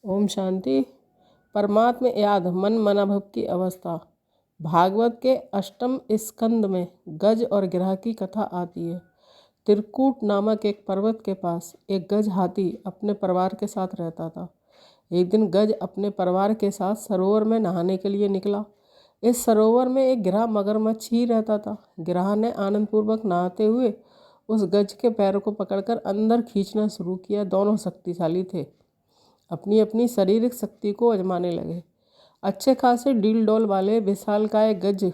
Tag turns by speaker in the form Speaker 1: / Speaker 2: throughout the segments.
Speaker 1: ओम शांति। परमात्म याद मन मनाभव की अवस्था। भागवत के अष्टम स्कंद में गज और गिरह की कथा आती है। त्रिकूट नामक एक पर्वत के पास एक गज हाथी अपने परिवार के साथ रहता था। एक दिन गज अपने परिवार के साथ सरोवर में नहाने के लिए निकला। इस सरोवर में एक गिरह मगरमच्छ ही रहता था। गिरह ने आनंदपूर्वक नहाते हुए उस गज के पैर को पकड़कर अंदर खींचना शुरू किया। दोनों शक्तिशाली थे, अपनी अपनी शारीरिक शक्ति को आजमाने लगे। अच्छे खासे डील डोल वाले विशालकाय गज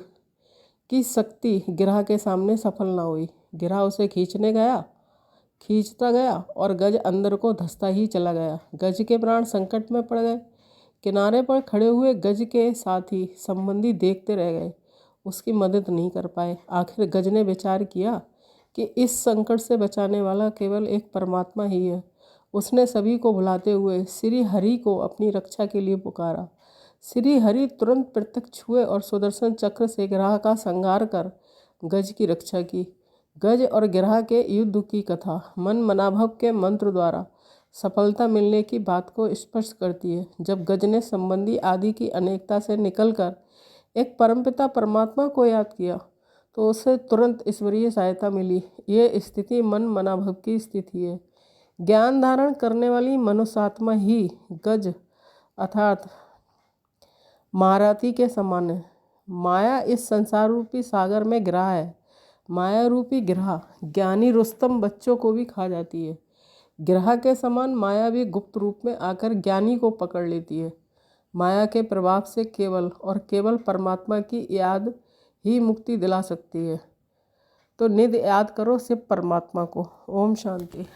Speaker 1: की शक्ति गिरह के सामने सफल न हुई। गिरह उसे खींचता गया और गज अंदर को धंसता ही चला गया। गज के प्राण संकट में पड़ गए। किनारे पर खड़े हुए गज के साथी संबंधी देखते रह गए, उसकी मदद नहीं कर पाए। आखिर गज ने विचार किया कि इस संकट से बचाने वाला केवल एक परमात्मा ही है। उसने सभी को भुलाते हुए श्री हरि को अपनी रक्षा के लिए पुकारा। श्री हरि तुरंत प्रत्यक्ष हुए और सुदर्शन चक्र से गिरह का संहार कर गज की रक्षा की। गज और गिरह के युद्ध की कथा मन मनाभव के मंत्र द्वारा सफलता मिलने की बात को स्पष्ट करती है। जब गज ने संबंधी आदि की अनेकता से निकलकर एक परमपिता परमात्मा को याद किया तो उसे तुरंत ईश्वरीय सहायता मिली। ये स्थिति मन मनाभव की स्थिति है। ज्ञान धारण करने वाली मनुष्यात्मा ही गज अर्थात महारथी के समान है। माया इस संसार रूपी सागर में गिरह है। माया रूपी गिरह ज्ञानी रुस्तम बच्चों को भी खा जाती है। गिरह के समान माया भी गुप्त रूप में आकर ज्ञानी को पकड़ लेती है। माया के प्रभाव से केवल और केवल परमात्मा की याद ही मुक्ति दिला सकती है। तो नित्य याद करो सिर्फ परमात्मा को। ओम शांति।